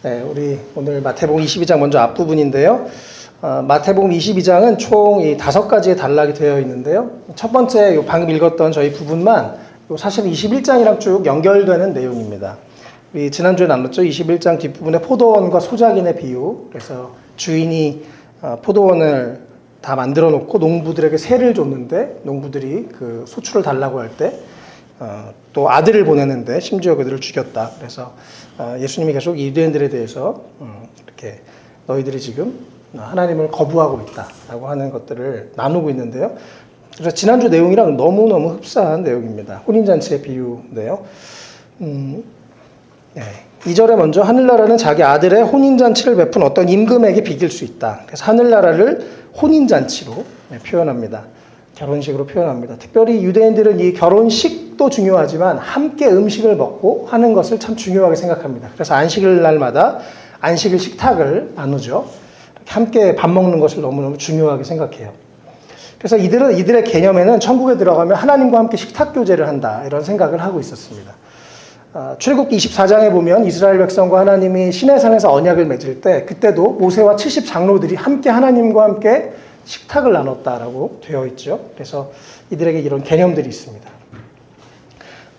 네, 우리 오늘 마태복음 22장 먼저 앞부분인데요. 마태복음 22장은 총 이 5가지의 단락이 되어 있는데요. 첫 번째 방금 읽었던 저희 부분만 사실 21장이랑 쭉 연결되는 내용입니다. 우리 지난주에 나눴죠. 21장 뒷부분에 포도원과 소작인의 비유. 그래서 주인이 포도원을 다 만들어 놓고 농부들에게 세를 줬는데 농부들이 그 소출을 달라고 할 때 또 아들을 보내는데 심지어 그들을 죽였다. 그래서 예수님이 계속 유대인들에 대해서 이렇게 너희들이 지금 하나님을 거부하고 있다라고 하는 것들을 나누고 있는데요. 그래서 지난주 내용이랑 너무너무 흡사한 내용입니다. 혼인잔치의 비유인데요. 2절에 먼저 하늘나라는 자기 아들의 혼인잔치를 베푼 어떤 임금에게 비길 수 있다. 그래서 하늘나라를 혼인잔치로 표현합니다. 결혼식으로 표현합니다. 특별히 유대인들은 이 결혼식도 중요하지만 함께 음식을 먹고 하는 것을 참 중요하게 생각합니다. 그래서 안식일 날마다 안식일 식탁을 나누죠. 함께 밥 먹는 것을 너무너무 중요하게 생각해요. 그래서 이들의 개념에는 천국에 들어가면 하나님과 함께 식탁 교제를 한다 이런 생각을 하고 있었습니다. 출애굽기 24장에 보면 이스라엘 백성과 하나님이 시내산에서 언약을 맺을 때 그때도 모세와 70 장로들이 함께 하나님과 함께 식탁을 나눴다라고 되어 있죠. 그래서 이들에게 이런 개념들이 있습니다.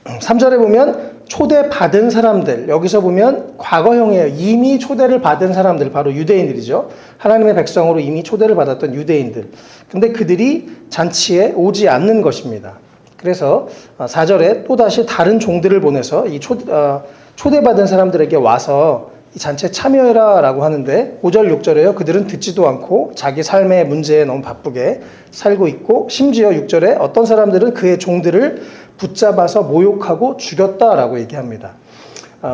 3절에 보면 초대받은 사람들, 여기서 보면 과거형이에요. 이미 초대를 받은 사람들, 바로 유대인들이죠. 하나님의 백성으로 이미 초대를 받았던 유대인들. 근데 그들이 잔치에 오지 않는 것입니다. 그래서 4절에 또다시 다른 종들을 보내서 이 초대받은 사람들에게 와서 이 잔치에 참여해라 라고 하는데 5절 6절에요. 그들은 듣지도 않고 자기 삶의 문제에 너무 바쁘게 살고 있고 심지어 6절에 어떤 사람들은 그의 종들을 붙잡아서 모욕하고 죽였다라고 얘기합니다.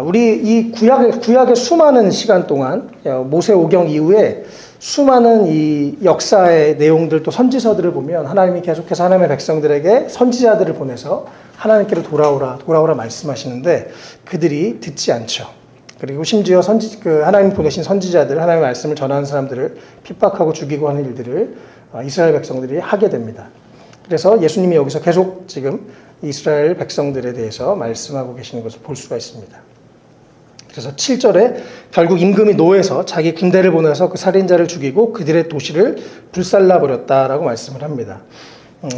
우리 이 구약의 수많은 시간 동안 모세오경 이후에 수많은 이 역사의 내용들 또 선지서들을 보면 하나님이 계속해서 하나님의 백성들에게 선지자들을 보내서 하나님께로 돌아오라 말씀하시는데 그들이 듣지 않죠. 그리고 심지어 하나님 보내신 선지자들, 하나님의 말씀을 전하는 사람들을 핍박하고 죽이고 하는 일들을 이스라엘 백성들이 하게 됩니다. 그래서 예수님이 여기서 계속 지금 이스라엘 백성들에 대해서 말씀하고 계시는 것을 볼 수가 있습니다. 그래서 7절에 결국 임금이 노해서 자기 군대를 보내서 그 살인자를 죽이고 그들의 도시를 불살라버렸다라고 말씀을 합니다.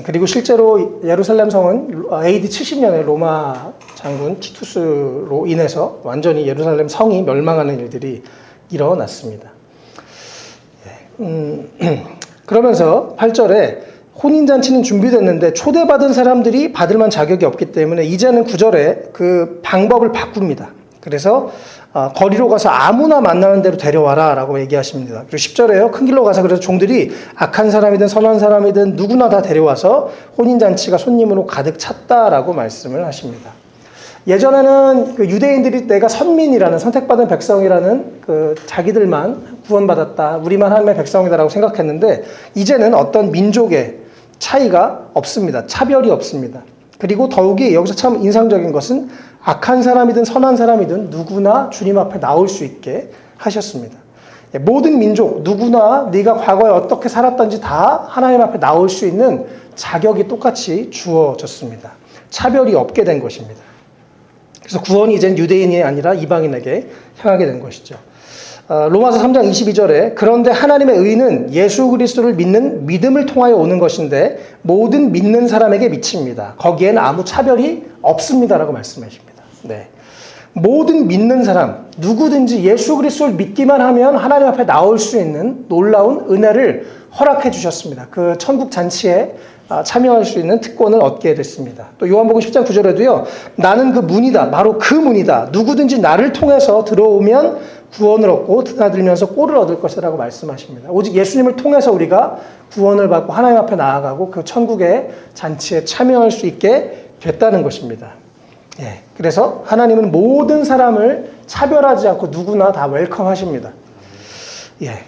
그리고 실제로 예루살렘 성은 AD 70년에 로마 장군 티투스로 인해서 완전히 예루살렘 성이 멸망하는 일들이 일어났습니다. 그러면서 8절에 혼인잔치는 준비됐는데 초대받은 사람들이 받을 만한 자격이 없기 때문에 이제는 9절에 그 방법을 바꿉니다. 그래서 거리로 가서 아무나 만나는 대로 데려와라 라고 얘기하십니다. 그리고 10절에요. 큰 길로 가서 그래서 종들이 악한 사람이든 선한 사람이든 누구나 다 데려와서 혼인잔치가 손님으로 가득 찼다라고 말씀을 하십니다. 예전에는 그 유대인들이 내가 선민이라는 선택받은 백성이라는 그 자기들만 구원받았다. 우리만 하나님의 백성이다라고 생각했는데 이제는 어떤 민족의 차이가 없습니다. 차별이 없습니다. 그리고 더욱이 여기서 참 인상적인 것은 악한 사람이든 선한 사람이든 누구나 주님 앞에 나올 수 있게 하셨습니다. 모든 민족 누구나 네가 과거에 어떻게 살았던지 다 하나님 앞에 나올 수 있는 자격이 똑같이 주어졌습니다. 차별이 없게 된 것입니다. 그래서 구원이 이젠 유대인이 아니라 이방인에게 향하게 된 것이죠. 로마서 3장 22절에 그런데 하나님의 의는 예수 그리스도를 믿는 믿음을 통하여 오는 것인데 모든 믿는 사람에게 미칩니다. 거기에는 아무 차별이 없습니다라고 말씀하십니다. 네. 모든 믿는 사람 누구든지 예수 그리스도를 믿기만 하면 하나님 앞에 나올 수 있는 놀라운 은혜를 허락해 주셨습니다. 그 천국 잔치에 참여할 수 있는 특권을 얻게 됐습니다. 또 요한복음 10장 9절에도요. 나는 그 문이다. 바로 그 문이다. 누구든지 나를 통해서 들어오면 구원을 얻고 드나들면서 꼴을 얻을 것이라고 말씀하십니다. 오직 예수님을 통해서 우리가 구원을 받고 하나님 앞에 나아가고 그 천국의 잔치에 참여할 수 있게 됐다는 것입니다. 예, 그래서 하나님은 모든 사람을 차별하지 않고 누구나 다 웰컴하십니다. 예.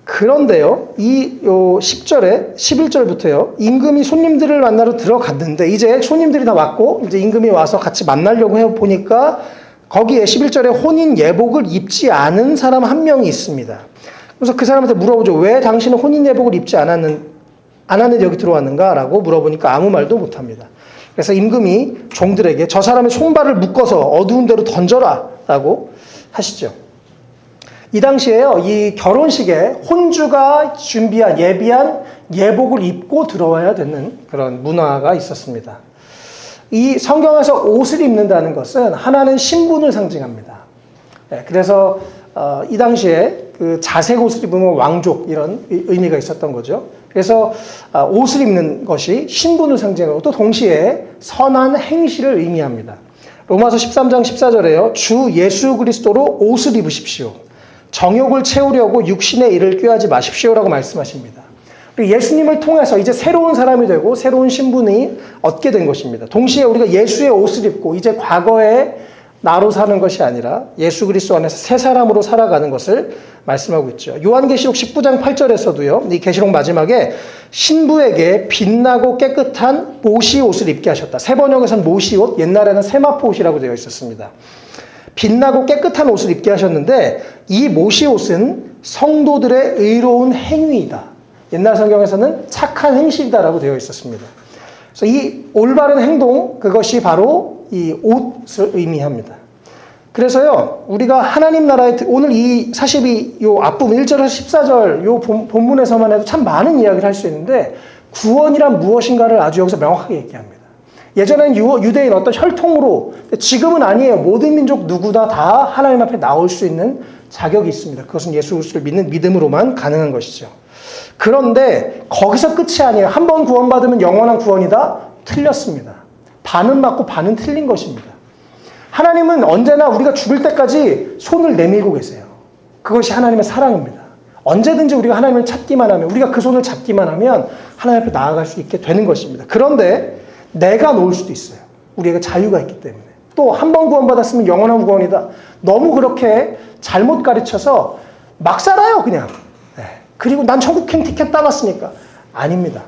그런데요, 이 10절에 11절부터요, 임금이 손님들을 만나러 들어갔는데 이제 손님들이 다 왔고 이제 임금이 와서 같이 만나려고 해 보니까 거기에 11절에 혼인 예복을 입지 않은 사람 한 명이 있습니다. 그래서 그 사람한테 물어보죠. 왜 당신은 혼인 예복을 입지 않았는데 여기 들어왔는가? 라고 물어보니까 아무 말도 못합니다. 그래서 임금이 종들에게 저 사람의 손발을 묶어서 어두운 데로 던져라 라고 하시죠. 이 당시에요, 이 결혼식에 혼주가 준비한, 예비한 예복을 입고 들어와야 되는 그런 문화가 있었습니다. 이 성경에서 옷을 입는다는 것은 하나는 신분을 상징합니다. 그래서 이 당시에 그 자색 옷을 입으면 왕족 이런 의미가 있었던 거죠. 그래서 옷을 입는 것이 신분을 상징하고 또 동시에 선한 행실을 의미합니다. 로마서 13장 14절에요. 주 예수 그리스도로 옷을 입으십시오. 정욕을 채우려고 육신의 일을 꾀하지 마십시오라고 말씀하십니다. 예수님을 통해서 이제 새로운 사람이 되고 새로운 신분이 얻게 된 것입니다. 동시에 우리가 예수의 옷을 입고 이제 과거에 나로 사는 것이 아니라 예수 그리스도 안에서 새 사람으로 살아가는 것을 말씀하고 있죠. 요한계시록 19장 8절에서도요. 이 계시록 마지막에 신부에게 빛나고 깨끗한 모시 옷을 입게 하셨다. 새 번역에서는 모시 옷, 옛날에는 세마포 옷이라고 되어 있었습니다. 빛나고 깨끗한 옷을 입게 하셨는데 이 모시 옷은 성도들의 의로운 행위이다. 옛날 성경에서는 착한 행실이다라고 되어 있었습니다. 그래서 이 올바른 행동, 그것이 바로 이 옷을 의미합니다. 그래서요, 우리가 하나님 나라에, 오늘 이 42, 요 앞부분 1절에서 14절, 요 본문에서만 해도 참 많은 이야기를 할 수 있는데, 구원이란 무엇인가를 아주 여기서 명확하게 얘기합니다. 예전에는 유대인 어떤 혈통으로, 지금은 아니에요. 모든 민족 누구나 다 하나님 앞에 나올 수 있는 자격이 있습니다. 그것은 예수 그리스도를 믿는 믿음으로만 가능한 것이죠. 그런데 거기서 끝이 아니에요. 한 번 구원받으면 영원한 구원이다? 틀렸습니다. 반은 맞고 반은 틀린 것입니다. 하나님은 언제나 우리가 죽을 때까지 손을 내밀고 계세요. 그것이 하나님의 사랑입니다. 언제든지 우리가 하나님을 찾기만 하면, 우리가 그 손을 잡기만 하면 하나님 앞에 나아갈 수 있게 되는 것입니다. 그런데 내가 놓을 수도 있어요. 우리에게 자유가 있기 때문에. 또 한 번 구원받았으면 영원한 구원이다. 너무 그렇게 잘못 가르쳐서 막 살아요, 그냥. 그리고 난 천국행 티켓 따봤으니까. 아닙니다.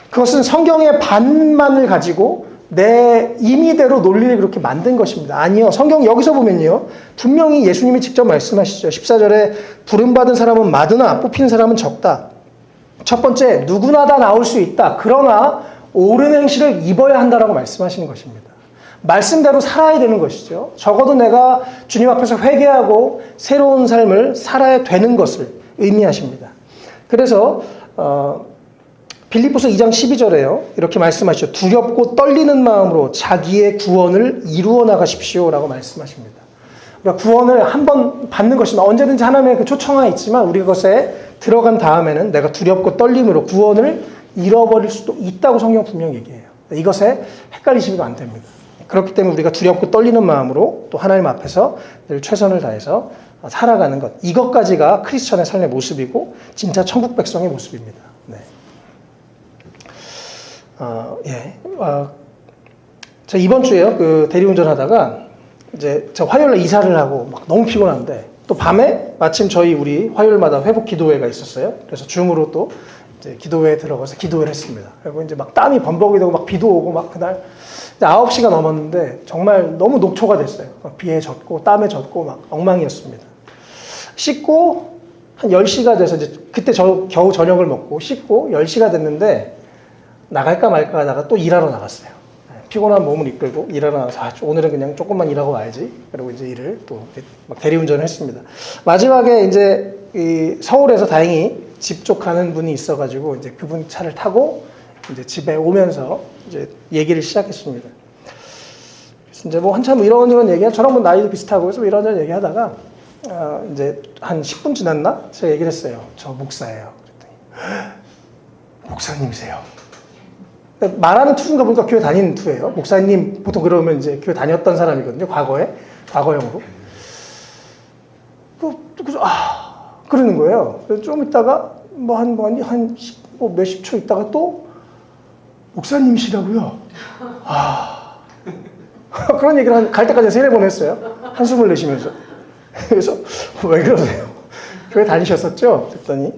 그것은 성경의 반만을 가지고 내 임의대로 논리를 그렇게 만든 것입니다. 아니요. 성경 여기서 보면요. 분명히 예수님이 직접 말씀하시죠. 14절에 부름받은 사람은 많으나 뽑힌 사람은 적다. 첫 번째, 누구나 다 나올 수 있다. 그러나 옳은 행실을 입어야 한다라고 말씀하시는 것입니다. 말씀대로 살아야 되는 것이죠. 적어도 내가 주님 앞에서 회개하고 새로운 삶을 살아야 되는 것을 의미하십니다. 그래서 빌립보서 2장 12절에요. 이렇게 말씀하시죠. 두렵고 떨리는 마음으로 자기의 구원을 이루어 나가십시오 라고 말씀하십니다. 우리가 구원을 한 번 받는 것이면 언제든지 하나님의 그 초청하 있지만 우리 그것에 들어간 다음에는 내가 두렵고 떨림으로 구원을 잃어버릴 수도 있다고 성경 분명히 얘기해요. 이것에 헷갈리시면 안 됩니다. 그렇기 때문에 우리가 두렵고 떨리는 마음으로 또 하나님 앞에서 늘 최선을 다해서 살아가는 것. 이것까지가 크리스천의 삶의 모습이고 진짜 천국 백성의 모습입니다. 네. 저 이번 주에요. 그 대리운전 하다가 이제 저 화요일날 이사를 하고 막 너무 피곤한데 또 밤에 마침 우리 화요일마다 회복 기도회가 있었어요. 그래서 줌으로 또 이제 기도회에 들어가서 기도를 했습니다. 그리고 이제 막 땀이 범벅이 되고 막 비도 오고 막 그날 9시가 넘었는데 정말 너무 녹초가 됐어요. 막 비에 젖고 땀에 젖고 막 엉망이었습니다. 씻고 한 10시가 돼서 이제 그때 겨우 저녁을 먹고 씻고 10시가 됐는데 나갈까 말까 하다가 또 일하러 나갔어요. 피곤한 몸을 이끌고 일하러 나가서 오늘은 그냥 조금만 일하고 와야지. 그리고 이제 일을 또 막 대리운전을 했습니다. 마지막에 이제 이 서울에서 다행히 집 쪽 가는 분이 있어가지고 이제 그분 차를 타고 이제 집에 오면서 이제 얘기를 시작했습니다. 그래서 이제 뭐 한참 이런저런 저랑 뭐 나이도 비슷하고 그래서 이런저런 얘기하다가 이제 한 10분 지났나? 제가 얘기를 했어요. 저 목사예요. 그랬더니 목사님이세요. 말하는 투인가 보니까 교회 다니는 투예요. 목사님 보통 그러면 이제 교회 다녔던 사람이거든요. 과거형으로. 그래서 그러는 거예요. 그래서 좀 있다가 한 몇십 초 있다가 또 목사님이시라고요. 그런 얘기를 갈 때까지 3-4번 했어요. 한숨을 내쉬면서. 그래서 왜 그러세요? 교회 다니셨었죠? 그랬더니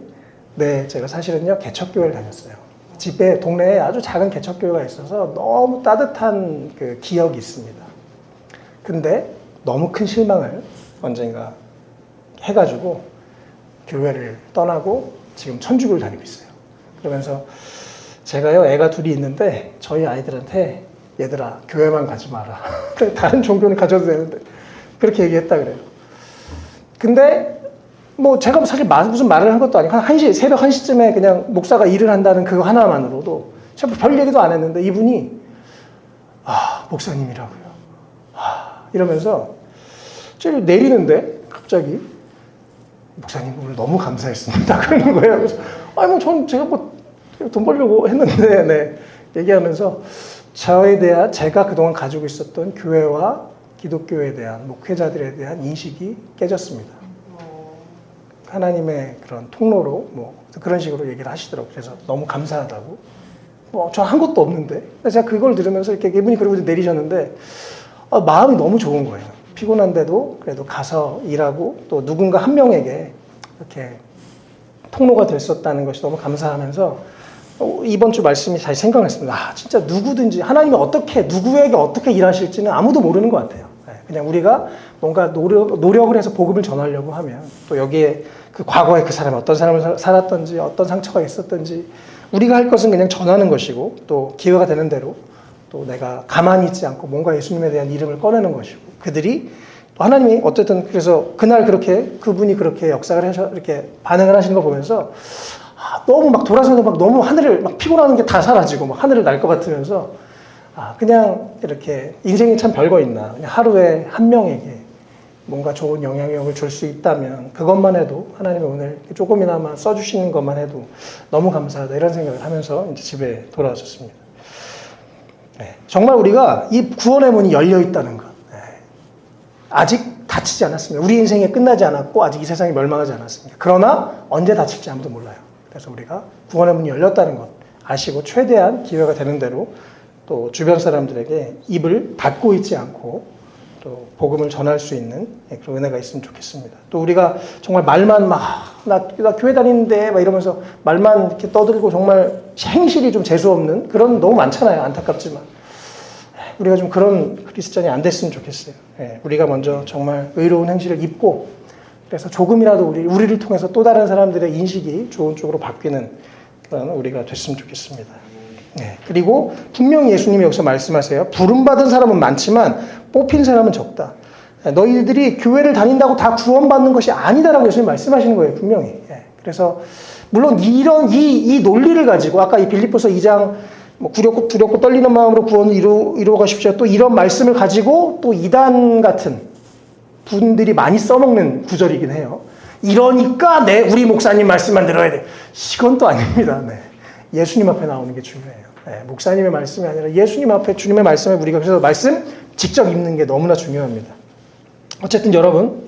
네, 제가 사실은요 개척교회를 다녔어요. 집에 동네에 아주 작은 개척교회가 있어서 너무 따뜻한 그 기억이 있습니다. 근데 너무 큰 실망을 언젠가 해가지고 교회를 떠나고 지금 천주교를 다니고 있어요. 그러면서 제가요 애가 둘이 있는데 저희 아이들한테 얘들아 교회만 가지 마라. 다른 종교는 가져도 되는데 그렇게 얘기했다 그래요. 근데 뭐 제가 사실 무슨 말을 한 것도 아니고 새벽 1시쯤에 그냥 목사가 일을 한다는 그거 하나만으로도 제가 별 얘기도 안 했는데 이분이 목사님이라고요. 이러면서 쟤를 내리는데 갑자기 목사님 오늘 너무 감사했습니다. 그러는 거예요. 그래서 제가 돈 벌려고 했는데 네. 얘기하면서 제가 그동안 가지고 있었던 교회와 기독교에 대한 목회자들에 대한 인식이 깨졌습니다. 하나님의 그런 통로로 그런 식으로 얘기를 하시더라고요. 그래서 너무 감사하다고. 저 한 것도 없는데. 제가 그걸 들으면서 이렇게 이분이 그러고 내리셨는데 마음이 너무 좋은 거예요. 피곤한데도 그래도 가서 일하고 또 누군가 한 명에게 이렇게 통로가 됐었다는 것이 너무 감사하면서 이번 주 말씀이 다시 생각났습니다. 진짜 누구든지 하나님이 누구에게 어떻게 일하실지는 아무도 모르는 것 같아요. 그냥 우리가 뭔가 노력을 해서 복음을 전하려고 하면 또 여기에 그 과거에 그 사람이 어떤 삶을 살았던지 어떤 상처가 있었던지 우리가 할 것은 그냥 전하는 것이고 또 기회가 되는 대로 또 내가 가만히 있지 않고 뭔가 예수님에 대한 이름을 꺼내는 것이고 그들이 또 하나님이 어쨌든 그래서 그날 그분이 그렇게 역사를 이렇게 반응을 하시는 걸 보면서 너무 돌아서는 너무 하늘을 피곤하는 게 다 사라지고 하늘을 날 것 같으면서 그냥 이렇게 인생이 참 별거 있나. 그냥 하루에 한 명에게 뭔가 좋은 영향력을 줄 수 있다면 그것만 해도 하나님이 오늘 조금이나마 써주시는 것만 해도 너무 감사하다 이런 생각을 하면서 이제 집에 돌아왔었습니다. 네, 정말 우리가 이 구원의 문이 열려 있다는 것. 네, 아직 닫히지 않았습니다. 우리 인생이 끝나지 않았고 아직 이 세상이 멸망하지 않았습니다. 그러나 언제 닫힐지 아무도 몰라요. 그래서 우리가 구원의 문이 열렸다는 것 아시고 최대한 기회가 되는 대로 또 주변 사람들에게 입을 닫고 있지 않고 또 복음을 전할 수 있는 그런 은혜가 있으면 좋겠습니다. 또 우리가 정말 말만 나 교회 다니는데 이러면서 말만 이렇게 떠들고 정말 행실이 좀 재수없는 그런 너무 많잖아요. 안타깝지만 우리가 좀 그런 크리스찬이 안 됐으면 좋겠어요. 우리가 먼저 정말 의로운 행실을 입고 그래서 조금이라도 우리를 통해서 또 다른 사람들의 인식이 좋은 쪽으로 바뀌는 그런 우리가 됐으면 좋겠습니다. 네. 그리고 분명히 예수님이 여기서 말씀하세요. 부름받은 사람은 많지만 뽑힌 사람은 적다. 너희들이 교회를 다닌다고 다 구원받는 것이 아니다라고 예수님이 말씀하시는 거예요. 분명히. 그래서 물론 이 논리를 가지고 아까 이 빌립보서 2장 두렵고 떨리는 마음으로 구원을 이루어 가십시오. 또 이런 말씀을 가지고 또 이단 같은 분들이 많이 써먹는 구절이긴 해요. 이러니까 우리 목사님 말씀만 들어야 돼. 이건 또 아닙니다. 네. 예수님 앞에 나오는 게 중요해요. 목사님의 말씀이 아니라 예수님 앞에 주님의 말씀에 우리가 그래서 말씀 직접 읽는 게 너무나 중요합니다. 어쨌든 여러분,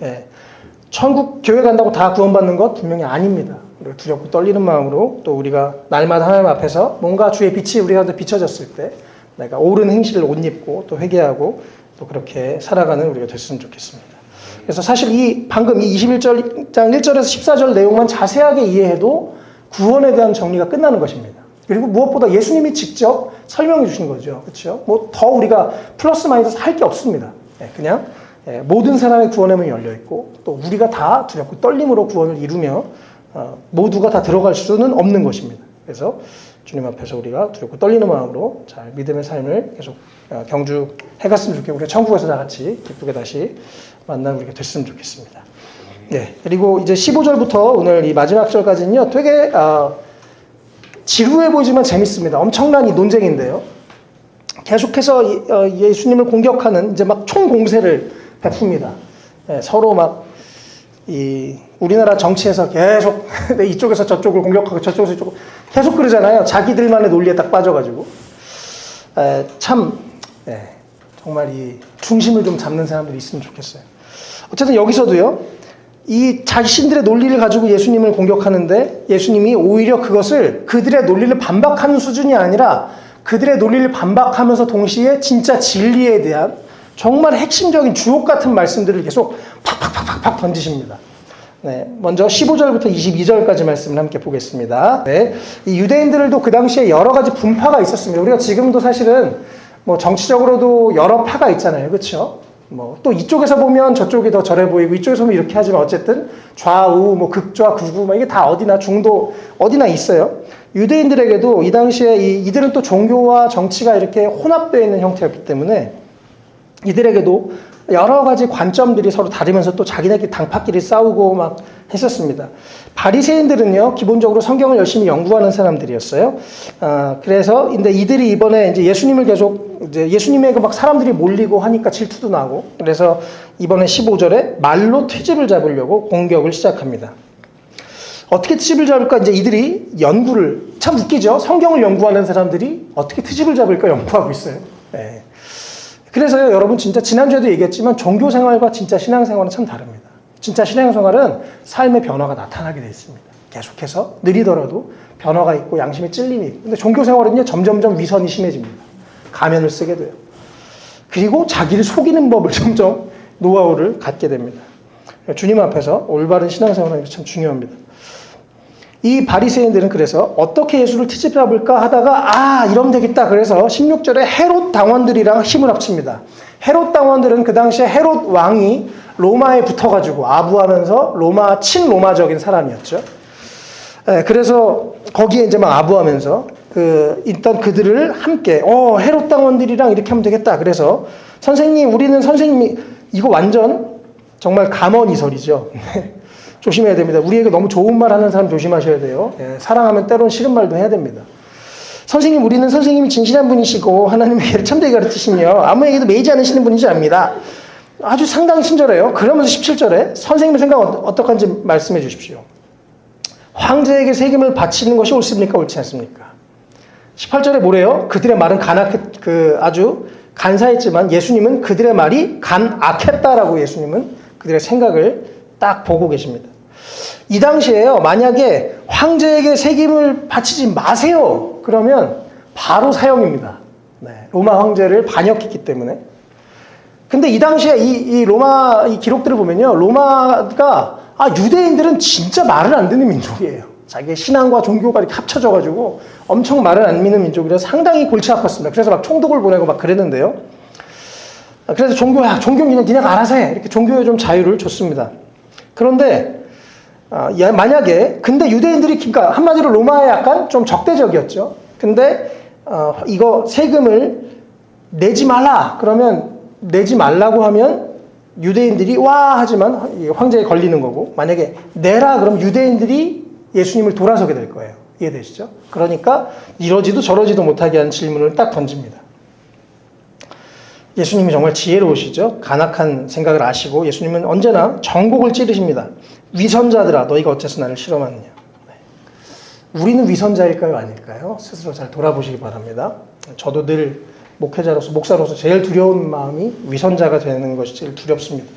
천국 교회 간다고 다 구원받는 것 분명히 아닙니다. 우리가 두렵고 떨리는 마음으로 또 우리가 날마다 하나님 앞에서 뭔가 주의 빛이 우리한테 비춰졌을 때 내가 옳은 행실을 옷 입고 또 회개하고 또 그렇게 살아가는 우리가 됐으면 좋겠습니다. 그래서 사실 방금 이 21장 1절에서 14절 내용만 자세하게 이해해도 구원에 대한 정리가 끝나는 것입니다. 그리고 무엇보다 예수님이 직접 설명해 주신 거죠. 그렇죠? 더 우리가 플러스 마이너스 할 게 없습니다. 그냥 모든 사람의 구원의 문이 열려 있고 또 우리가 다 두렵고 떨림으로 구원을 이루며 모두가 다 들어갈 수는 없는 것입니다. 그래서 주님 앞에서 우리가 두렵고 떨리는 마음으로 잘 믿음의 삶을 계속 경주해갔으면 좋겠고 우리가 천국에서 다 같이 기쁘게 다시 만나는 우리가 됐으면 좋겠습니다. 네, 그리고 이제 15절부터 오늘 이 마지막 절까지는요 되게 지루해 보이지만 재밌습니다. 엄청난 이 논쟁인데요. 계속해서 예수님을 공격하는 이제 총공세를 베풉니다. 서로 우리나라 정치에서 계속 이쪽에서 저쪽을 공격하고 저쪽에서 이쪽을 계속 그러잖아요. 자기들만의 논리에 딱 빠져가지고. 정말 이 중심을 좀 잡는 사람들이 있으면 좋겠어요. 어쨌든 여기서도요, 이 자신들의 논리를 가지고 예수님을 공격하는데 예수님이 오히려 그것을 그들의 논리를 반박하는 수준이 아니라 그들의 논리를 반박하면서 동시에 진짜 진리에 대한 정말 핵심적인 주옥 같은 말씀들을 계속 팍팍팍팍 던지십니다. 네, 먼저 15절부터 22절까지 말씀을 함께 보겠습니다. 네, 이 유대인들도 그 당시에 여러 가지 분파가 있었습니다. 우리가 지금도 사실은 정치적으로도 여러 파가 있잖아요. 그렇죠? 또 이쪽에서 보면 저쪽이 더 저래 보이고 이쪽에서 보면 이렇게 하지만 어쨌든 좌우 극좌 극우 이게 다 어디나 중도 어디나 있어요. 유대인들에게도 이 당시에 이들은 또 종교와 정치가 이렇게 혼합되어 있는 형태였기 때문에 이들에게도 여러 가지 관점들이 서로 다르면서 또 자기네끼리 당파끼리 싸우고 했었습니다. 바리새인들은요, 기본적으로 성경을 열심히 연구하는 사람들이었어요. 그래서 근데 이들이 이번에 이제 예수님을 계속 이제 예수님에게 막 사람들이 몰리고 하니까 질투도 나고, 그래서 이번에 15절에 말로 트집을 잡으려고 공격을 시작합니다. 어떻게 트집을 잡을까? 이제 이들이 연구를, 참 웃기죠? 성경을 연구하는 사람들이 어떻게 트집을 잡을까 연구하고 있어요. 네. 그래서요, 여러분, 진짜 지난주에도 얘기했지만 종교생활과 진짜 신앙생활은 참 다릅니다. 진짜 신앙생활은 삶의 변화가 나타나게 되어 있습니다. 계속해서 느리더라도 변화가 있고 양심의 찔림이 있고. 근데 종교생활은요, 점점점 위선이 심해집니다. 가면을 쓰게 돼요. 그리고 자기를 속이는 법을 점점 노하우를 갖게 됩니다. 주님 앞에서 올바른 신앙생활은 참 중요합니다. 이 바리새인들은 그래서 어떻게 예수를 트집 잡을까 하다가 이러면 되겠다. 그래서 16절에 헤롯 당원들이랑 힘을 합칩니다. 헤롯 당원들은 그 당시에 헤롯 왕이 로마에 붙어가지고 아부하면서 친로마적인 사람이었죠. 그래서 거기에 이제 막 아부하면서 일단 그들을 함께 헤롯 당원들이랑 이렇게 하면 되겠다. 그래서 우리는 선생님이 이거 완전 정말 감언이설이죠. 조심해야 됩니다. 우리에게 너무 좋은 말 하는 사람 조심하셔야 돼요. 사랑하면 때론 싫은 말도 해야 됩니다. 우리는 선생님이 진실한 분이시고 하나님의 예를 참되게 가르치시며 아무에게도 매이지 않으시는 분인지 압니다. 아주 상당히 친절해요. 그러면서 17절에 선생님의 생각 어떡한지 말씀해 주십시오. 황제에게 세금을 바치는 것이 옳습니까? 옳지 않습니까? 18절에 뭐래요? 그들의 말은 아주 간사했지만 예수님은 그들의 말이 간악했다라고 예수님은 그들의 생각을 딱 보고 계십니다. 이 당시에요, 만약에 황제에게 세금을 바치지 마세요. 그러면 바로 사형입니다. 로마 황제를 반역했기 때문에. 근데 이 당시에 이 로마 이 기록들을 보면요, 로마가 유대인들은 진짜 말을 안 듣는 민족이에요. 자기의 신앙과 종교가 이렇게 합쳐져가지고 엄청 말을 안 믿는 민족이라 상당히 골치 아팠습니다. 그래서 막 총독을 보내고 막 그랬는데요. 그래서 종교야, 종교는 니네가 알아서 해. 이렇게 종교에 좀 자유를 줬습니다. 그런데 만약에 근데 유대인들이 그러니까 한마디로 로마에 약간 좀 적대적이었죠. 근데 이거 세금을 내지 말라. 그러면 내지 말라고 하면 유대인들이 하지만 황제에 걸리는 거고, 만약에 내라 그럼 유대인들이 예수님을 돌아서게 될 거예요. 이해되시죠? 그러니까 이러지도 저러지도 못하게 하는 질문을 딱 던집니다. 예수님이 정말 지혜로우시죠? 간악한 생각을 아시고 예수님은 언제나 정곡을 찌르십니다. 위선자들아, 너희가 어째서 나를 실험하느냐. 우리는 위선자일까요? 아닐까요? 스스로 잘 돌아보시기 바랍니다. 저도 늘 목사로서 제일 두려운 마음이 위선자가 되는 것이 제일 두렵습니다.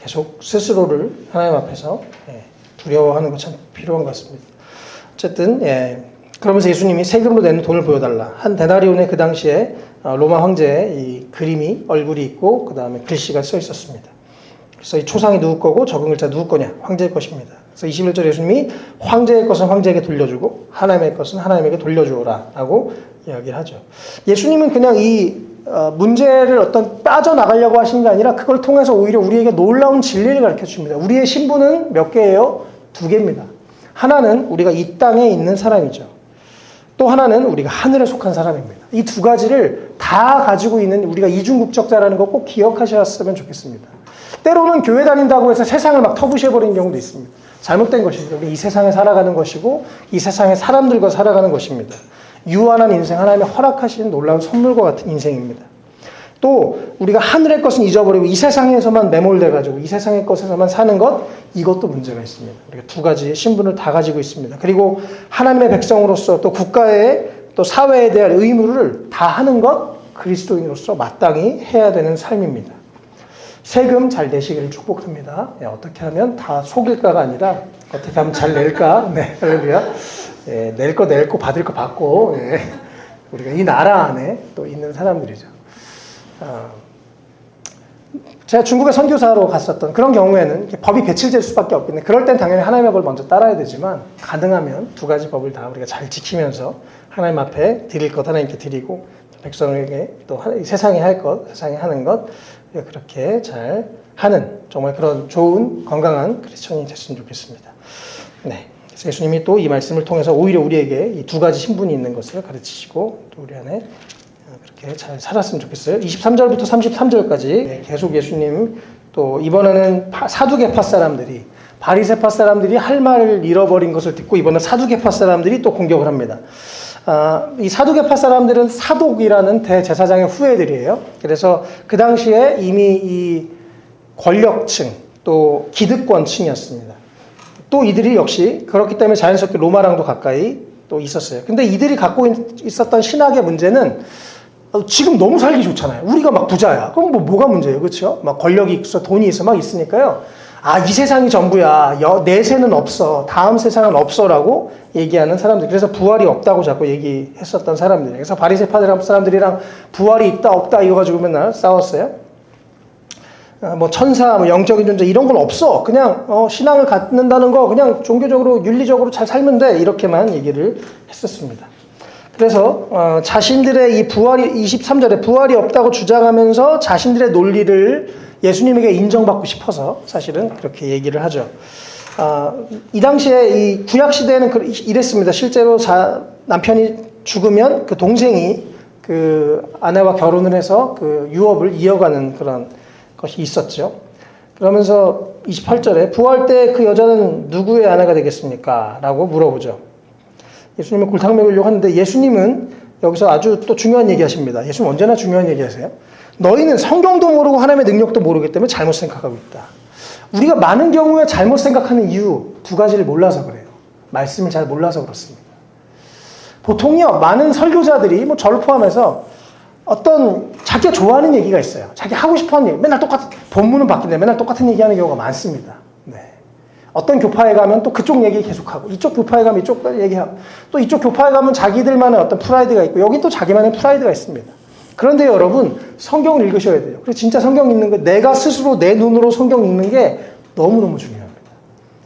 계속 스스로를 하나님 앞에서 두려워하는 것 참 필요한 것 같습니다. 어쨌든 그러면서 예수님이 세금으로 내는 돈을 보여달라. 한 데나리온의 그 당시에 로마 황제의 이 그림이 얼굴이 있고 그 다음에 글씨가 써 있었습니다. 그래서 이 초상이 누구 거고 적은 글자 누구 거냐? 황제의 것입니다. 그래서 21절 예수님이 황제의 것은 황제에게 돌려주고 하나님의 것은 하나님에게 돌려주오라 라고 이야기를 하죠. 예수님은 그냥 이 문제를 빠져나가려고 하시는 게 아니라 그걸 통해서 오히려 우리에게 놀라운 진리를 가르쳐 줍니다. 우리의 신분은 몇 개예요? 2개입니다. 하나는 우리가 이 땅에 있는 사람이죠. 또 하나는 우리가 하늘에 속한 사람입니다. 이 두 가지를 다 가지고 있는 우리가 이중국적자라는 거 꼭 기억하셨으면 좋겠습니다. 때로는 교회 다닌다고 해서 세상을 막 터부셔버리는 경우도 있습니다. 잘못된 것입니다. 우리 이 세상에 살아가는 것이고 이 세상의 사람들과 살아가는 것입니다. 유한한 인생, 하나님의 허락하신 놀라운 선물과 같은 인생입니다. 또 우리가 하늘의 것은 잊어버리고 이 세상에서만 매몰돼가지고 이 세상의 것에서만 사는 것, 이것도 문제가 있습니다. 우리가 두 가지의 신분을 다 가지고 있습니다. 그리고 하나님의 백성으로서 또 국가에 또 사회에 대한 의무를 다 하는 것, 그리스도인으로서 마땅히 해야 되는 삶입니다. 세금 잘 내시기를 축복합니다. 어떻게 하면 다 속일까가 아니라 어떻게 하면 잘 낼까? 할렐루야. 낼 거 냈고 받을 거 받고, 우리가 이 나라 안에 또 있는 사람들이죠. 제가 중국에 선교사로 갔었던 그런 경우에는 법이 배칠될 수밖에 없겠네. 그럴 땐 당연히 하나님의 법을 먼저 따라야 되지만, 가능하면 두 가지 법을 다 우리가 잘 지키면서 하나님 앞에 드릴 것 하나님께 드리고, 백성에게 또 세상에 할 것, 세상에 하는 것, 그렇게 잘 하는 정말 그런 좋은 건강한 크리스천이 됐으면 좋겠습니다. 그래서 예수님이 또 이 말씀을 통해서 오히려 우리에게 이 두 가지 신분이 있는 것을 가르치시고 또 우리 안에 그렇게 잘 살았으면 좋겠어요. 23절부터 33절까지 계속 예수님 또 이번에는 사두개파 사람들이 바리새파 사람들이 할 말을 잃어버린 것을 듣고 이번에 사두개파 사람들이 또 공격을 합니다. 이 사두개파 사람들은 사독이라는 대제사장의 후예들이에요. 그래서 그 당시에 이미 이 권력층 또 기득권층이었습니다. 또 이들이 역시 그렇기 때문에 자연스럽게 로마랑도 가까이 또 있었어요. 근데 이들이 갖고 있었던 신학의 문제는 지금 너무 살기 좋잖아요. 우리가 막 부자야. 그럼 뭐가 문제예요? 그렇죠? 막 권력이 있어, 돈이 있어, 막 있으니까요. 아, 이 세상이 전부야. 내세는 없어. 다음 세상은 없어라고 얘기하는 사람들. 그래서 부활이 없다고 자꾸 얘기했었던 사람들. 그래서 바리새파 사람들이랑 부활이 있다 없다 이거 가지고 맨날 싸웠어요. 뭐 천사, 뭐 영적인 존재 이런 건 없어. 그냥 신앙을 갖는다는 거 그냥 종교적으로 윤리적으로 잘 살면 돼. 이렇게만 얘기를 했었습니다. 그래서 자신들의 이 부활이 23절에 부활이 없다고 주장하면서 자신들의 논리를 예수님에게 인정받고 싶어서 사실은 그렇게 얘기를 하죠. 이 당시에 이 구약 시대에는 이랬습니다. 실제로 남편이 죽으면 그 동생이 그 아내와 결혼을 해서 그 유업을 이어가는 그런 것이 있었죠. 그러면서 28절에 부활 때 그 여자는 누구의 아내가 되겠습니까? 라고 물어보죠. 예수님은 골탕 먹이려고 하는데 예수님은 여기서 아주 또 중요한 얘기 하십니다. 예수님 언제나 중요한 얘기 하세요. 너희는 성경도 모르고 하나님의 능력도 모르기 때문에 잘못 생각하고 있다. 우리가 많은 경우에 잘못 생각하는 이유 두 가지를 몰라서 그래요. 말씀을 잘 몰라서 그렇습니다. 보통요, 많은 설교자들이 뭐 저를 포함해서 어떤 자기가 좋아하는 얘기가 있어요. 자기 하고 싶어하는 얘기. 맨날 똑같은, 본문은 바뀌는데 맨날 똑같은 얘기하는 경우가 많습니다. 네. 어떤 교파에 가면 또 그쪽 얘기 계속하고, 이쪽 교파에 가면 이쪽 얘기하고, 또 이쪽 교파에 가면 자기들만의 어떤 프라이드가 있고, 여긴 또 자기만의 프라이드가 있습니다. 그런데 여러분, 성경을 읽으셔야 돼요. 그래서 진짜 성경 읽는 거, 내가 스스로 내 눈으로 성경 읽는 게 너무너무 중요합니다.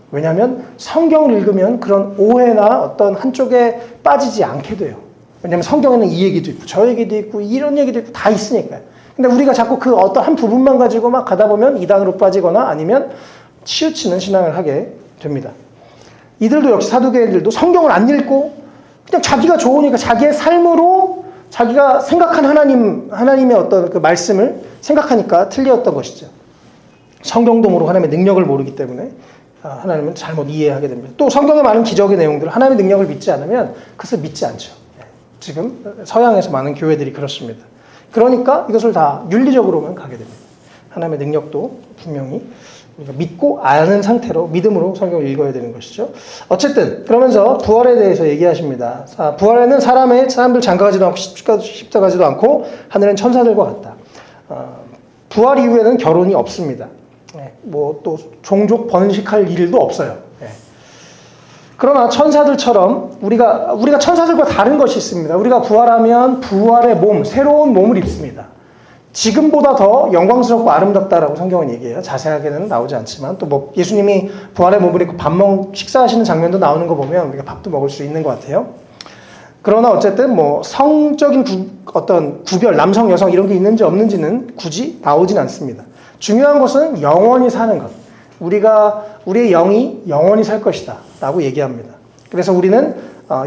왜냐하면 성경을 읽으면 그런 오해나 어떤 한쪽에 빠지지 않게 돼요. 왜냐하면 성경에는 이 얘기도 있고 저 얘기도 있고 이런 얘기도 있고 다 있으니까요. 근데 우리가 자꾸 그 어떤 한 부분만 가지고 막 가다 보면 이단으로 빠지거나 아니면 치우치는 신앙을 하게 됩니다. 이들도 역시 사두개인들도 성경을 안 읽고 그냥 자기가 좋으니까 자기의 삶으로 자기가 생각한 하나님의 어떤 그 말씀을 생각하니까 틀렸던 것이죠. 성경도 모르고 하나님의 능력을 모르기 때문에 하나님은 잘못 이해하게 됩니다. 또 성경에 많은 기적의 내용들, 하나님의 능력을 믿지 않으면 그것을 믿지 않죠. 지금 서양에서 많은 교회들이 그렇습니다. 그러니까 이것을 다 윤리적으로만 가게 됩니다. 하나님의 능력도 분명히 우리가 믿고 아는 상태로 믿음으로 성경을 읽어야 되는 것이죠. 어쨌든 그러면서 부활에 대해서 얘기하십니다. 부활에는 사람들 장가가지도 않고 십자가지도 않고 하늘은 천사들과 같다. 부활 이후에는 결혼이 없습니다. 뭐 또 종족 번식할 일도 없어요. 그러나 천사들처럼 우리가 천사들과 다른 것이 있습니다. 우리가 부활하면 부활의 몸, 새로운 몸을 입습니다. 지금보다 더 영광스럽고 아름답다라고 성경은 얘기해요. 자세하게는 나오지 않지만 또 뭐 예수님이 부활의 몸을 입고 식사하시는 장면도 나오는 거 보면 우리가 밥도 먹을 수 있는 것 같아요. 그러나 어쨌든 뭐 성적인 어떤 구별, 남성, 여성 이런 게 있는지 없는지는 굳이 나오진 않습니다. 중요한 것은 영원히 사는 것. 우리의 영이 영원히 살 것이다 라고 얘기합니다. 그래서 우리는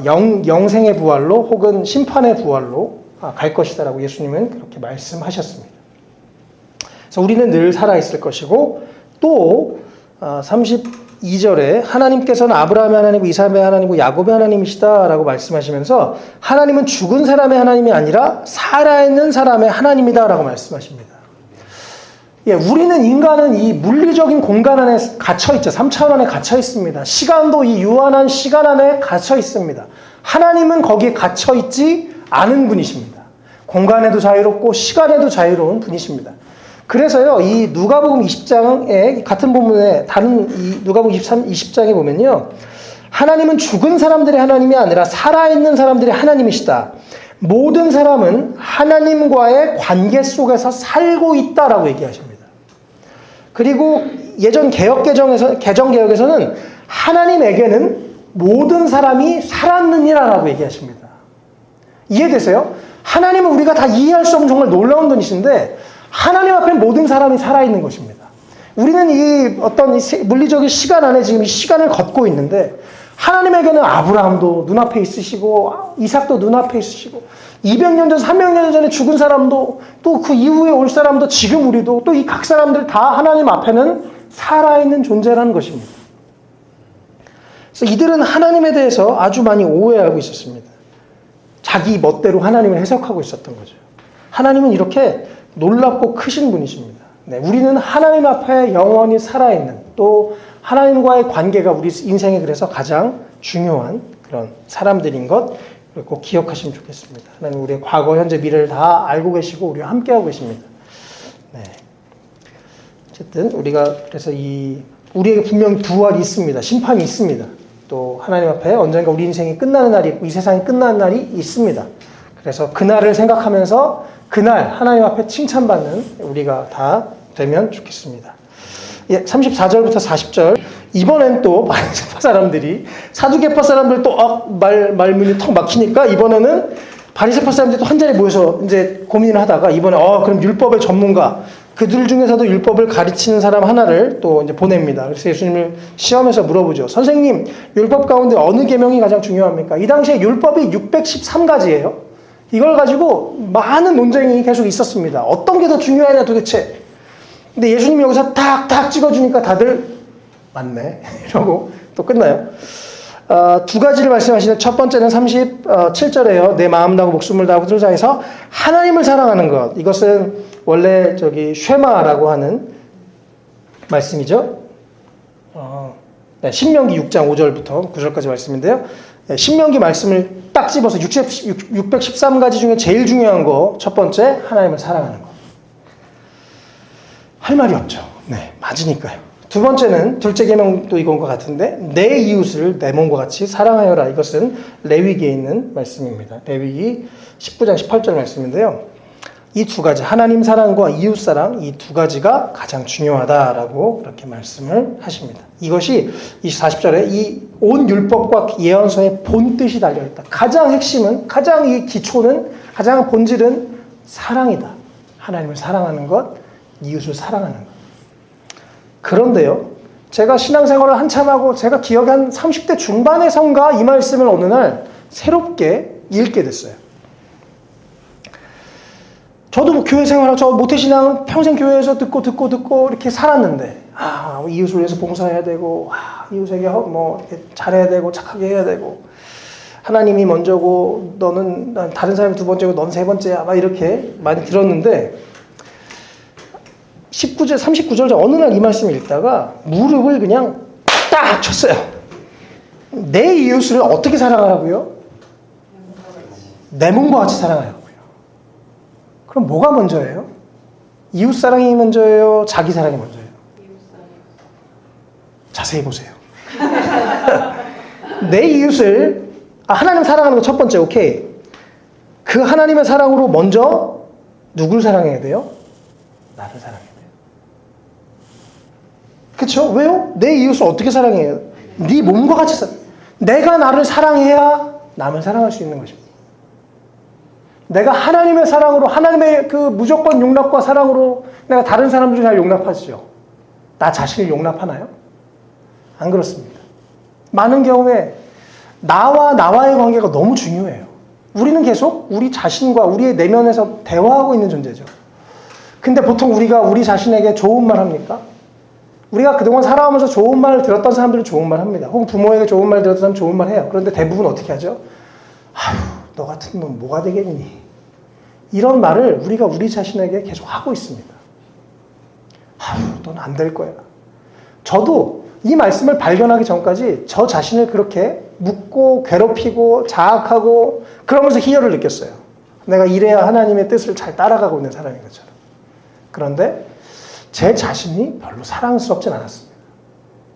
영생의 부활로 혹은 심판의 부활로 갈 것이다 라고 예수님은 그렇게 말씀하셨습니다. 그래서 우리는 늘 살아있을 것이고 또 32절에 하나님께서는 아브라함의 하나님이고 이삭의 하나님이고 야곱의 하나님이시다 라고 말씀하시면서 하나님은 죽은 사람의 하나님이 아니라 살아있는 사람의 하나님이다 라고 말씀하십니다. 우리는 인간은 이 물리적인 공간 안에 갇혀 있죠. 3차원 안에 갇혀 있습니다. 시간도 이 유한한 시간 안에 갇혀 있습니다. 하나님은 거기에 갇혀 있지 않은 분이십니다. 공간에도 자유롭고 시간에도 자유로운 분이십니다. 그래서요, 이 누가복음 20장에 같은 본문에 다른 이 누가복음 20장에 보면요, 하나님은 죽은 사람들의 하나님이 아니라 살아있는 사람들의 하나님이시다. 모든 사람은 하나님과의 관계 속에서 살고 있다라고 얘기하십니다. 그리고 예전 개정개혁에서는 하나님에게는 모든 사람이 살았느니라라고 얘기하십니다. 이해되세요? 하나님은 우리가 다 이해할 수 없는 정말 놀라운 분이신데 하나님 앞에 모든 사람이 살아있는 것입니다. 우리는 이 어떤 물리적인 시간 안에 지금 이 시간을 걷고 있는데 하나님에게는 아브라함도 눈앞에 있으시고 이삭도 눈앞에 있으시고 200년 전, 300년 전에 죽은 사람도 또 그 이후에 올 사람도 지금 우리도 또 이 각 사람들 다 하나님 앞에는 살아있는 존재라는 것입니다. 그래서 이들은 하나님에 대해서 아주 많이 오해하고 있었습니다. 자기 멋대로 하나님을 해석하고 있었던 거죠. 하나님은 이렇게 놀랍고 크신 분이십니다. 네, 우리는 하나님 앞에 영원히 살아있는, 또 하나님과의 관계가 우리 인생에 그래서 가장 중요한 그런 사람들인 것 꼭 기억하시면 좋겠습니다. 하나님 우리의 과거, 현재, 미래를 다 알고 계시고 우리와 함께하고 계십니다. 네. 어쨌든 우리가 그래서 우리에게 분명히 부활이 있습니다. 심판이 있습니다. 또 하나님 앞에 언젠가 우리 인생이 끝나는 날이 있고 이 세상이 끝나는 날이 있습니다. 그래서 그날을 생각하면서 그날 하나님 앞에 칭찬받는 우리가 다 되면 좋겠습니다. 34절부터 40절. 이번엔 또 바리새파 사람들이, 사두개파 사람들 또 말문이 턱 막히니까 이번에는 바리새파 사람들이 또 한 자리에 모여서 이제 고민을 하다가 이번에 그럼 율법의 전문가, 그들 중에서도 율법을 가르치는 사람 하나를 또 이제 보냅니다. 그래서 예수님을 시험해서 물어보죠. 선생님, 율법 가운데 어느 계명이 가장 중요합니까? 이 당시에 율법이 613가지예요. 이걸 가지고 많은 논쟁이 계속 있었습니다. 어떤 게 더 중요하냐 도대체. 근데 예수님이 여기서 탁탁 찍어주니까 다들 맞네 이러고 또 끝나요. 두 가지를 말씀하시는데 첫 번째는 37절에요. 내 마음 다하고 목숨을 다하고 뜻을 다해서 하나님을 사랑하는 것. 이것은 원래 쉐마라고 하는 말씀이죠. 네, 신명기 6장 5절부터 9절까지 말씀인데요. 네, 신명기 말씀을 딱 집어서 613가지 중에 제일 중요한 거 첫 번째, 하나님을 사랑하는 것. 할 말이 없죠. 네, 맞으니까요. 두 번째는 둘째 계명도 이건 것 같은데 내 이웃을 내 몸과 같이 사랑하여라. 이것은 레위기에 있는 말씀입니다. 레위기 19장 18절 말씀인데요. 이 두 가지, 하나님 사랑과 이웃 사랑, 이 두 가지가 가장 중요하다라고 그렇게 말씀을 하십니다. 이것이 40절에 이 온 율법과 예언서의 본뜻이 달려있다. 가장 핵심은, 가장 이 기초는, 가장 본질은 사랑이다. 하나님을 사랑하는 것, 이웃을 사랑하는 것. 그런데요, 제가 신앙생활을 한참 하고 제가 기억에 한 30대 중반에선가 이 말씀을 어느 날 새롭게 읽게 됐어요. 저도 뭐 교회 생활하고 저 모태신앙은 평생 교회에서 듣고 이렇게 살았는데, 이웃을 위해서 봉사해야 되고, 이웃에게 이렇게 잘해야 되고, 착하게 해야 되고, 하나님이 먼저고, 너는, 다른 사람이 두 번째고, 넌 세 번째야, 막 이렇게 많이 들었는데, 39절 어느 날 이 말씀을 읽다가 무릎을 그냥 딱 쳤어요. 내 이웃을 어떻게 사랑하라고요? 내 몸과 같이 사랑하라고요. 그럼 뭐가 먼저예요? 이웃 사랑이 먼저예요? 자기 사랑이 먼저예요? 자세히 보세요. 내 이웃을 하나님 사랑하는 거 첫 번째, 오케이. 그 하나님의 사랑으로 먼저 누굴 사랑해야 돼요? 나를 사랑해야 돼요. 그렇죠? 왜요? 내 이웃을 어떻게 사랑해요? 네 몸과 같이 내가 나를 사랑해야 남을 사랑할 수 있는 것입니다. 내가 하나님의 사랑으로, 하나님의 그 무조건 용납과 사랑으로 내가 다른 사람들을 잘 용납하시죠. 나 자신을 용납하나요? 안 그렇습니다. 많은 경우에 나와의 관계가 너무 중요해요. 우리는 계속 우리 자신과 우리의 내면에서 대화하고 있는 존재죠. 근데 보통 우리가 우리 자신에게 좋은 말 합니까? 우리가 그동안 살아오면서 좋은 말 들었던 사람들은 좋은 말 합니다. 혹은 부모에게 좋은 말 들었던 사람 좋은 말 해요. 그런데 대부분 어떻게 하죠? 너 같은 놈 뭐가 되겠니? 이런 말을 우리가 우리 자신에게 계속 하고 있습니다. 넌 안 될 거야. 저도 이 말씀을 발견하기 전까지 저 자신을 그렇게 묻고 괴롭히고 자학하고 그러면서 희열을 느꼈어요. 내가 이래야 하나님의 뜻을 잘 따라가고 있는 사람인 것처럼. 그런데 제 자신이 별로 사랑스럽진 않았습니다.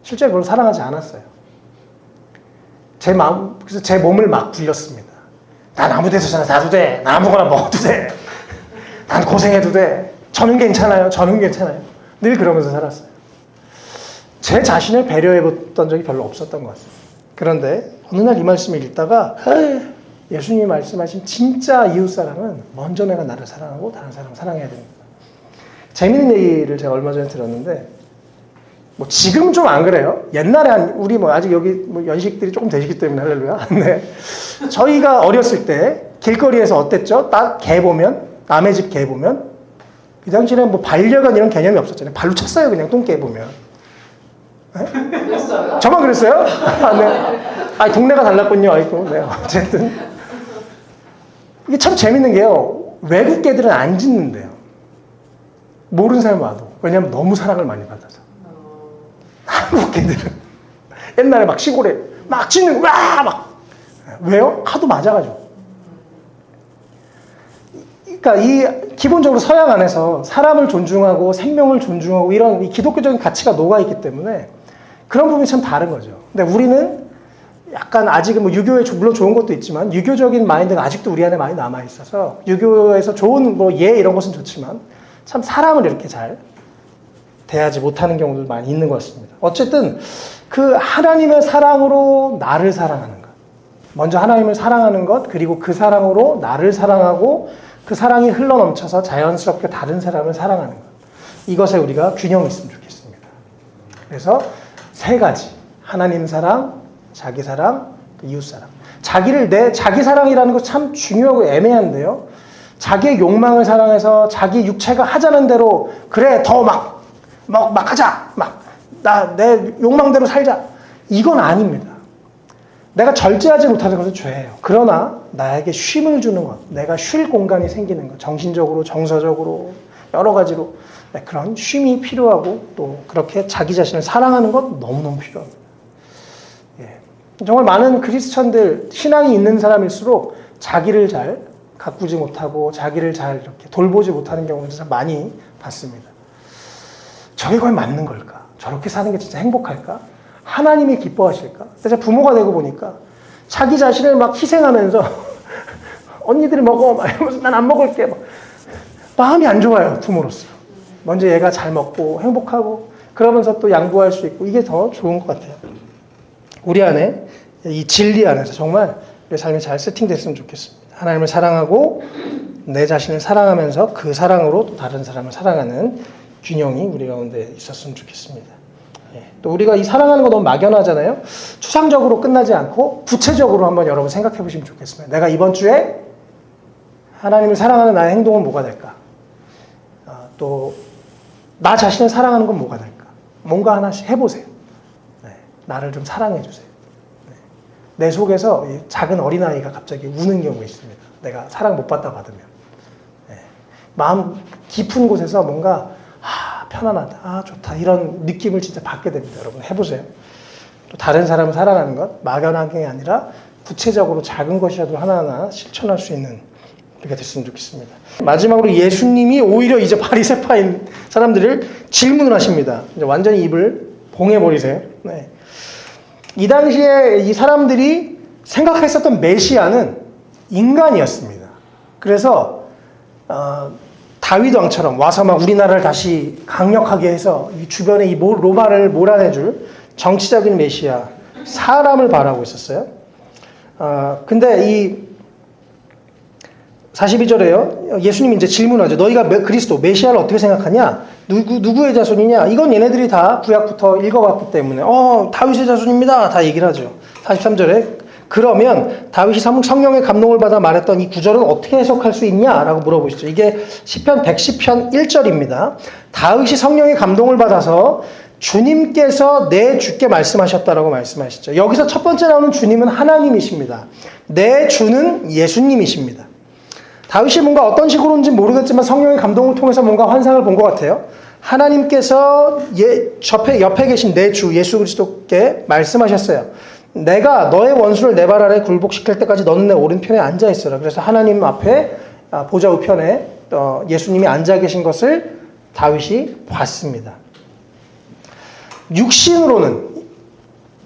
실제로 별로 사랑하지 않았어요. 그래서 제 몸을 막 굴렸습니다. 난 아무 데서나 사도 돼. 난 아무거나 먹어도 돼. 난 고생해도 돼. 저는 괜찮아요. 늘 그러면서 살았어요. 제 자신을 배려해봤던 적이 별로 없었던 것 같습니다. 그런데 어느 날 이 말씀을 읽다가 예수님이 말씀하신 진짜 이웃사랑은 먼저 내가 나를 사랑하고 다른 사람을 사랑해야 됩니다. 재밌는 얘기를 제가 얼마 전에 들었는데, 지금 좀 안 그래요. 옛날에 우리 아직 여기 연식들이 조금 되시기 때문에 할렐루야. 네. 저희가 어렸을 때 길거리에서 어땠죠? 남의 집 개 보면, 이 당시에는 반려견 이런 개념이 없었잖아요. 발로 찼어요, 그냥 똥개 보면. 그랬어요? 저만 그랬어요? 아, 네. 아, 동네가 달랐군요. 아이고, 네. 어쨌든. 이게 참 재밌는 게요. 외국 애들은 안 짓는데요. 모르는 사람 와도. 왜냐면 너무 사랑을 많이 받아서. 한국 애들은 옛날에 막 시골에 막 짓는 거, 와! 막. 왜요? 하도 맞아가지고. 그러니까 이 기본적으로 서양 안에서 사람을 존중하고 생명을 존중하고 이런 이 기독교적인 가치가 녹아있기 때문에 그런 부분이 참 다른 거죠. 근데 우리는 약간 아직은 뭐 유교에 물론 좋은 것도 있지만 유교적인 마인드가 아직도 우리 안에 많이 남아있어서 유교에서 좋은 뭐 예 이런 것은 좋지만 참 사람을 이렇게 잘 대하지 못하는 경우도 많이 있는 것 같습니다. 어쨌든 그 하나님의 사랑으로 나를 사랑하는 것. 먼저 하나님을 사랑하는 것, 그리고 그 사랑으로 나를 사랑하고 그 사랑이 흘러넘쳐서 자연스럽게 다른 사람을 사랑하는 것. 이것에 우리가 균형이 있으면 좋겠습니다. 그래서 세 가지. 하나님 사랑, 자기 사랑, 이웃 사랑. 자기 사랑이라는 거 참 중요하고 애매한데요. 자기의 욕망을 사랑해서 자기 육체가 하자는 대로 그래, 더 막 하자. 내 욕망대로 살자. 이건 아닙니다. 내가 절제하지 못하는 것은 죄예요. 그러나 나에게 쉼을 주는 것, 내가 쉴 공간이 생기는 것, 정신적으로, 정서적으로, 여러 가지로 그런 쉼이 필요하고 또 그렇게 자기 자신을 사랑하는 것 너무너무 필요합니다. 예. 정말 많은 크리스천들, 신앙이 있는 사람일수록 자기를 잘 가꾸지 못하고 자기를 잘 이렇게 돌보지 못하는 경우를 참 많이 봤습니다. 저게 과연 맞는 걸까? 저렇게 사는 게 진짜 행복할까? 하나님이 기뻐하실까? 제가 부모가 되고 보니까 자기 자신을 막 희생하면서 언니들이 먹어 막 이러면서 난 안 먹을게 막 마음이 안 좋아요. 부모로서 먼저 얘가 잘 먹고 행복하고 그러면서 또 양보할 수 있고 이게 더 좋은 것 같아요. 우리 안에 이 진리 안에서 정말 우리 삶이 잘 세팅됐으면 좋겠습니다. 하나님을 사랑하고 내 자신을 사랑하면서 그 사랑으로 또 다른 사람을 사랑하는 균형이 우리 가운데 있었으면 좋겠습니다. 또 우리가 이 사랑하는 거 너무 막연하잖아요. 추상적으로 끝나지 않고 구체적으로 한번 여러분 생각해 보시면 좋겠습니다. 내가 이번 주에 하나님을 사랑하는 나의 행동은 뭐가 될까? 또 나 자신을 사랑하는 건 뭐가 될까? 뭔가 하나씩 해보세요. 네, 나를 좀 사랑해 주세요. 네, 내 속에서 작은 어린아이가 갑자기 우는 경우가 있습니다. 내가 사랑 못 받다 받으면. 네, 마음 깊은 곳에서 뭔가 편안하다, 좋다 이런 느낌을 진짜 받게 됩니다. 여러분 해보세요. 또 다른 사람을 사랑하는 것 막연한 게 아니라 구체적으로 작은 것이라도 하나하나 실천할 수 있는 우리가 됐으면 좋겠습니다. 마지막으로 예수님이 오히려 이제 바리새파인 사람들을 질문을 하십니다. 이제 완전히 입을 봉해버리세요. 네. 이 당시에 이 사람들이 생각했었던 메시아는 인간이었습니다. 그래서 다윗 왕처럼 와서 막 우리나라를 다시 강력하게 해서 이 주변에 이 로마를 몰아내줄 정치적인 메시아, 사람을 바라고 있었어요. 근데 이 42절에요. 예수님이 이제 질문하죠. 너희가 그리스도, 메시아를 어떻게 생각하냐? 누구의 자손이냐? 이건 얘네들이 다 구약부터 읽어봤기 때문에 다윗의 자손입니다. 다 얘기를 하죠. 43절에 그러면 다윗이 성령의 감동을 받아 말했던 이 구절은 어떻게 해석할 수 있냐라고 물어보시죠. 이게 시편 110편 1절입니다. 다윗이 성령의 감동을 받아서 주님께서 내 주께 말씀하셨다라고 말씀하시죠. 여기서 첫 번째 나오는 주님은 하나님이십니다. 내 주는 예수님이십니다. 다윗이 뭔가 어떤 식으로인지 모르겠지만 성령의 감동을 통해서 뭔가 환상을 본 것 같아요. 하나님께서 옆에 계신 내 주 예수 그리스도께 말씀하셨어요. 내가 너의 원수를 내 발 아래 굴복시킬 때까지 너는 내 오른편에 앉아 있어라. 그래서 하나님 앞에 보좌 우편에 예수님이 앉아 계신 것을 다윗이 봤습니다. 육신으로는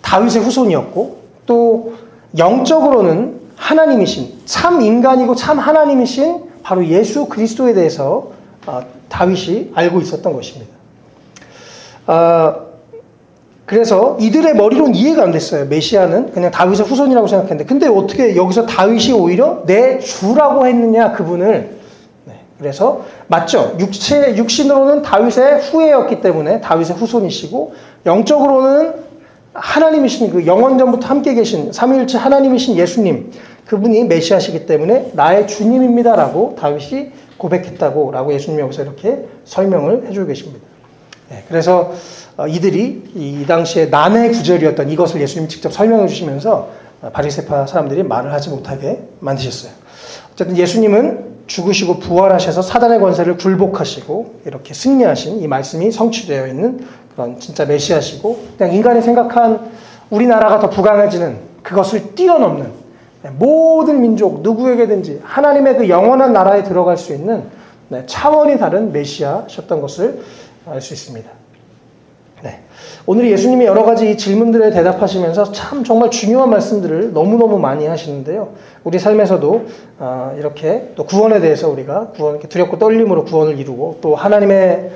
다윗의 후손이었고 또 영적으로는 하나님이신 참 인간이고 참 하나님이신 바로 예수 그리스도에 대해서 다윗이 알고 있었던 것입니다. 그래서 이들의 머리로는 이해가 안 됐어요. 메시아는 그냥 다윗의 후손이라고 생각했는데 근데 어떻게 여기서 다윗이 오히려 내 주라고 했느냐 그분을. 그래서 맞죠. 육신으로는 다윗의 후예였기 때문에 다윗의 후손이시고 영적으로는 하나님이신 그 영원전부터 함께 계신 삼위일체 하나님이신 예수님 그분이 메시아시기 때문에 나의 주님입니다라고 다윗이 고백했다고 라고 예수님이 여기서 이렇게 설명을 해주고 계십니다. 그래서 이들이 이 당시에 난해 구절이었던 이것을 예수님 직접 설명해 주시면서 바리새파 사람들이 말을 하지 못하게 만드셨어요. 어쨌든 예수님은 죽으시고 부활하셔서 사단의 권세를 굴복하시고 이렇게 승리하신 이 말씀이 성취되어 있는 그런 진짜 메시아시고, 그냥 인간이 생각한 우리나라가 더 부강해지는 그것을 뛰어넘는 모든 민족 누구에게든지 하나님의 그 영원한 나라에 들어갈 수 있는 차원이 다른 메시아셨던 것을 알 수 있습니다. 오늘 예수님이 여러 가지 이 질문들에 대답하시면서 참 정말 중요한 말씀들을 너무너무 많이 하시는데요. 우리 삶에서도 이렇게 또 구원에 대해서 우리가 이렇게 두렵고 떨림으로 구원을 이루고 또 하나님의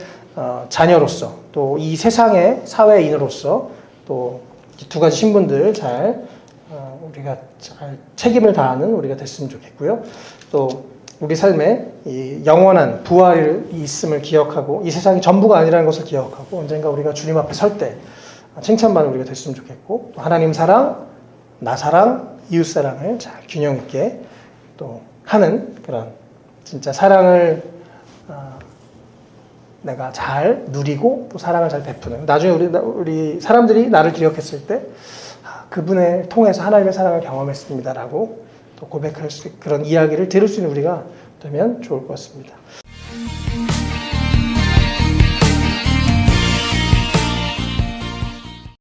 자녀로서 또 이 세상의 사회인으로서 또 두 가지 신분들 우리가 잘 책임을 다하는 우리가 됐으면 좋겠고요. 또 우리 삶에 이 영원한 부활이 있음을 기억하고 이 세상이 전부가 아니라는 것을 기억하고 언젠가 우리가 주님 앞에 설 때 칭찬받는 우리가 됐으면 좋겠고, 또 하나님 사랑, 나 사랑, 이웃 사랑을 잘 균형 있게 또 하는 그런 진짜 사랑을 내가 잘 누리고 또 사랑을 잘 베푸는, 나중에 우리 사람들이 나를 기억했을 때 그분을 통해서 하나님의 사랑을 경험했습니다라고 또 고백할 수 있는 그런 이야기를 들을 수 있는 우리가 되면 좋을 것 같습니다.